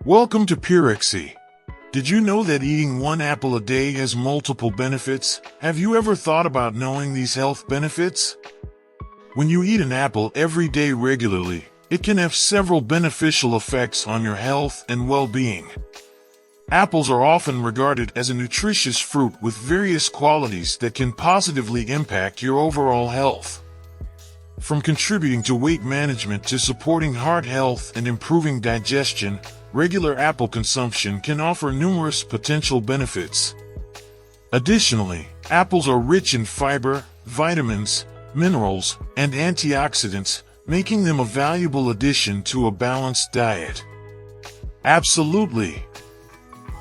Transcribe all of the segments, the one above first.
Welcome to Purexy. Did you know that eating one apple a day has multiple benefits? Have you ever thought about knowing these health benefits? When you eat an apple every day regularly, it can have several beneficial effects on your health and well-being. Apples are often regarded as a nutritious fruit with various qualities that can positively impact your overall health. From contributing to weight management to supporting heart health and improving digestion, regular apple consumption can offer numerous potential benefits. Additionally, apples are rich in fiber, vitamins, minerals, and antioxidants, making them a valuable addition to a balanced diet. Absolutely.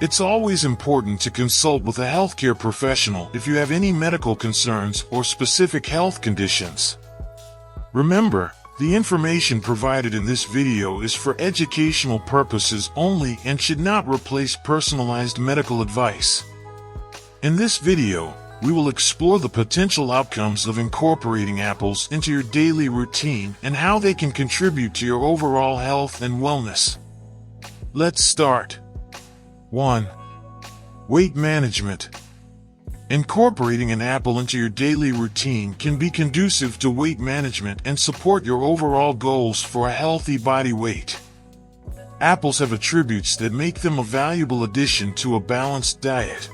It's always important to consult with a healthcare professional if you have any medical concerns or specific health conditions. Remember, the information provided in this video is for educational purposes only and should not replace personalized medical advice. In this video, we will explore the potential outcomes of incorporating apples into your daily routine and how they can contribute to your overall health and wellness. Let's start. 1. Weight management. Incorporating an apple into your daily routine can be conducive to weight management and support your overall goals for a healthy body weight. Apples have attributes that make them a valuable addition to a balanced diet.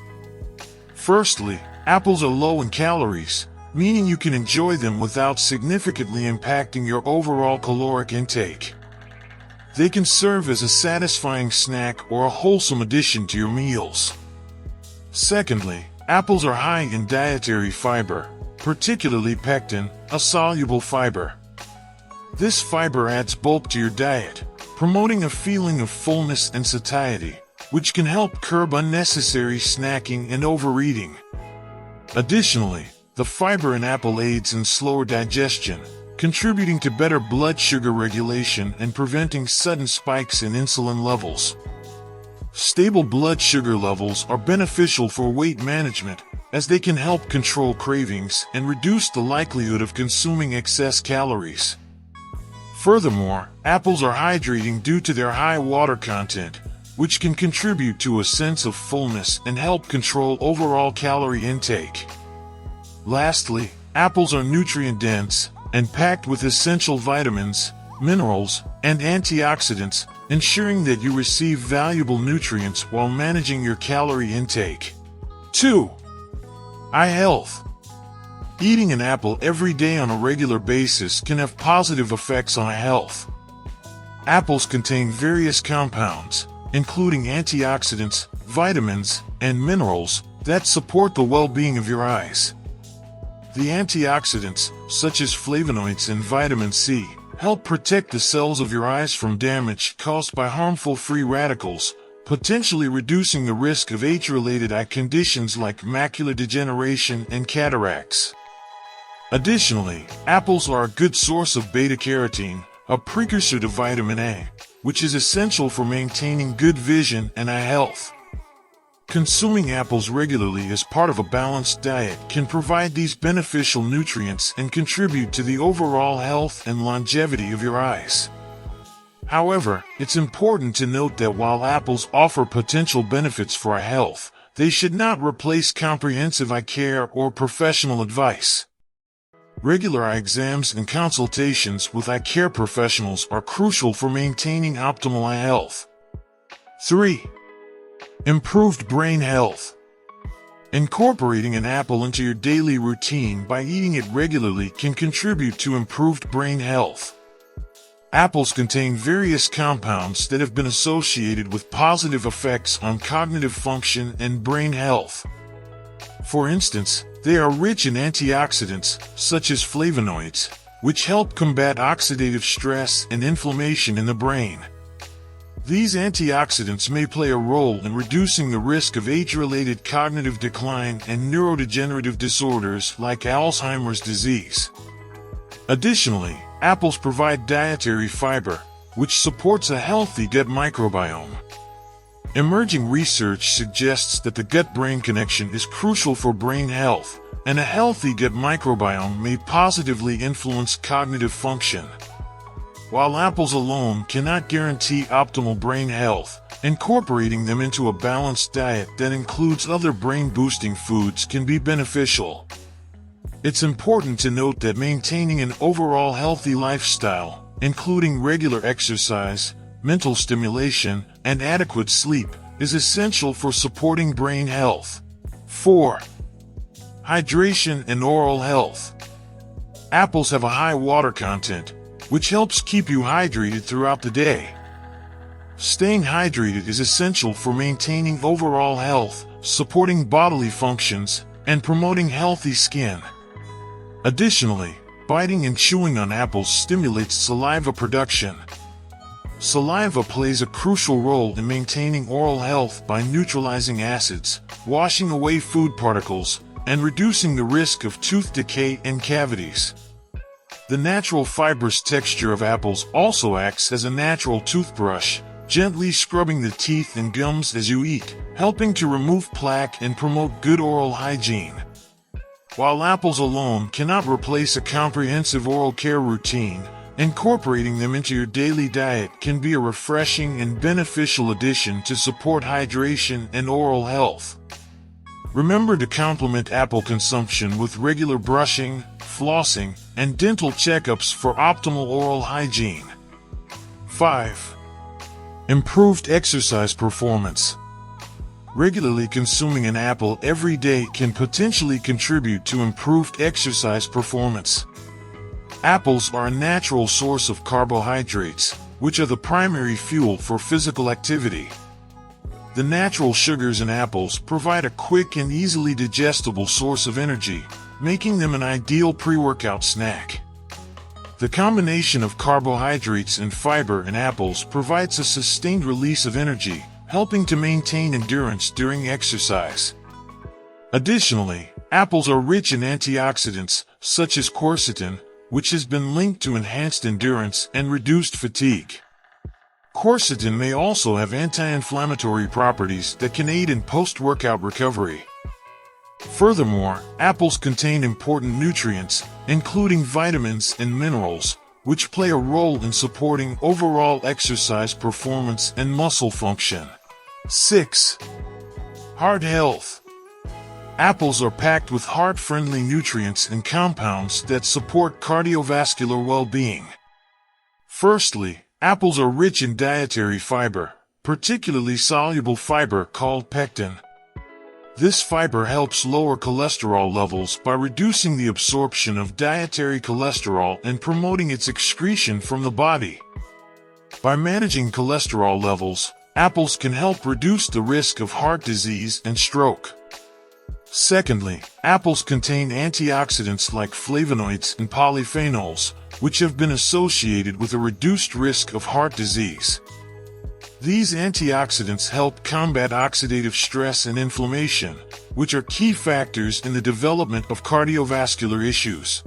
Firstly, apples are low in calories, meaning you can enjoy them without significantly impacting your overall caloric intake. They can serve as a satisfying snack or a wholesome addition to your meals. Secondly, apples are high in dietary fiber, particularly pectin, a soluble fiber. This fiber adds bulk to your diet, promoting a feeling of fullness and satiety, which can help curb unnecessary snacking and overeating. Additionally, the fiber in apple aids in slower digestion, contributing to better blood sugar regulation and preventing sudden spikes in insulin levels. Stable blood sugar levels are beneficial for weight management, as they can help control cravings and reduce the likelihood of consuming excess calories. Furthermore, apples are hydrating due to their high water content, which can contribute to a sense of fullness and help control overall calorie intake. Lastly, apples are nutrient-dense and packed with essential vitamins, minerals, and antioxidants, ensuring that you receive valuable nutrients while managing your calorie intake. 2. Eye health. Eating an apple every day on a regular basis can have positive effects on eye health. Apples contain various compounds, including antioxidants, vitamins, and minerals, that support the well-being of your eyes. The antioxidants, such as flavonoids and vitamin C, help protect the cells of your eyes from damage caused by harmful free radicals, potentially reducing the risk of age-related eye conditions like macular degeneration and cataracts. Additionally, apples are a good source of beta-carotene, a precursor to vitamin A, which is essential for maintaining good vision and eye health. Consuming apples regularly as part of a balanced diet can provide these beneficial nutrients and contribute to the overall health and longevity of your eyes. However, it's important to note that while apples offer potential benefits for our health, they should not replace comprehensive eye care or professional advice. Regular eye exams and consultations with eye care professionals are crucial for maintaining optimal eye health. 3. Improved brain health. Incorporating an apple into your daily routine by eating it regularly can contribute to improved brain health. Apples contain various compounds that have been associated with positive effects on cognitive function and brain health. For instance, they are rich in antioxidants, such as flavonoids, which help combat oxidative stress and inflammation in the brain. These antioxidants may play a role in reducing the risk of age-related cognitive decline and neurodegenerative disorders like Alzheimer's disease. Additionally, apples provide dietary fiber, which supports a healthy gut microbiome. Emerging research suggests that the gut-brain connection is crucial for brain health, and a healthy gut microbiome may positively influence cognitive function. While apples alone cannot guarantee optimal brain health, incorporating them into a balanced diet that includes other brain-boosting foods can be beneficial. It's important to note that maintaining an overall healthy lifestyle, including regular exercise, mental stimulation, and adequate sleep, is essential for supporting brain health. 4. Hydration and oral health. Apples have a high water content, which helps keep you hydrated throughout the day. Staying hydrated is essential for maintaining overall health, supporting bodily functions, and promoting healthy skin. Additionally, biting and chewing on apples stimulates saliva production. Saliva plays a crucial role in maintaining oral health by neutralizing acids, washing away food particles, and reducing the risk of tooth decay and cavities. The natural fibrous texture of apples also acts as a natural toothbrush, gently scrubbing the teeth and gums as you eat, helping to remove plaque and promote good oral hygiene. While apples alone cannot replace a comprehensive oral care routine, incorporating them into your daily diet can be a refreshing and beneficial addition to support hydration and oral health. Remember to complement apple consumption with regular brushing, flossing, and dental checkups for optimal oral hygiene. 5. Improved exercise performance. Regularly consuming an apple every day can potentially contribute to improved exercise performance. Apples are a natural source of carbohydrates, which are the primary fuel for physical activity. The natural sugars in apples provide a quick and easily digestible source of energy, making them an ideal pre-workout snack. The combination of carbohydrates and fiber in apples provides a sustained release of energy, helping to maintain endurance during exercise. Additionally, apples are rich in antioxidants, such as quercetin, which has been linked to enhanced endurance and reduced fatigue. Quercetin may also have anti-inflammatory properties that can aid in post-workout recovery. Furthermore, apples contain important nutrients, including vitamins and minerals, which play a role in supporting overall exercise performance and muscle function. 6. Heart health. Apples are packed with heart-friendly nutrients and compounds that support cardiovascular well-being. Firstly, apples are rich in dietary fiber, particularly soluble fiber called pectin. This fiber helps lower cholesterol levels by reducing the absorption of dietary cholesterol and promoting its excretion from the body. By managing cholesterol levels, apples can help reduce the risk of heart disease and stroke. Secondly, apples contain antioxidants like flavonoids and polyphenols, which have been associated with a reduced risk of heart disease. These antioxidants help combat oxidative stress and inflammation, which are key factors in the development of cardiovascular issues.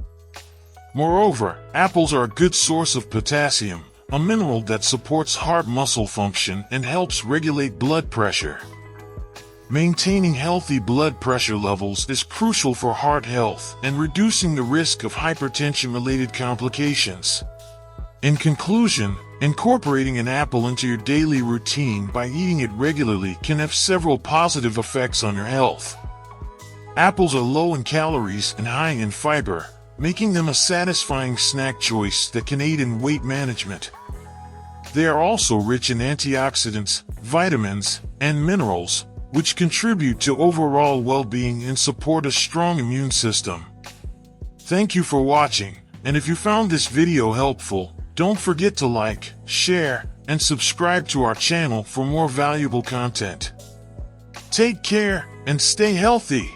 Moreover, apples are a good source of potassium, a mineral that supports heart muscle function and helps regulate blood pressure. Maintaining healthy blood pressure levels is crucial for heart health and reducing the risk of hypertension-related complications. In conclusion, incorporating an apple into your daily routine by eating it regularly can have several positive effects on your health. Apples are low in calories and high in fiber, making them a satisfying snack choice that can aid in weight management. They are also rich in antioxidants, vitamins, and minerals, which contribute to overall well-being and support a strong immune system. Thank you for watching, and if you found this video helpful, don't forget to like, share, and subscribe to our channel for more valuable content. Take care and stay healthy.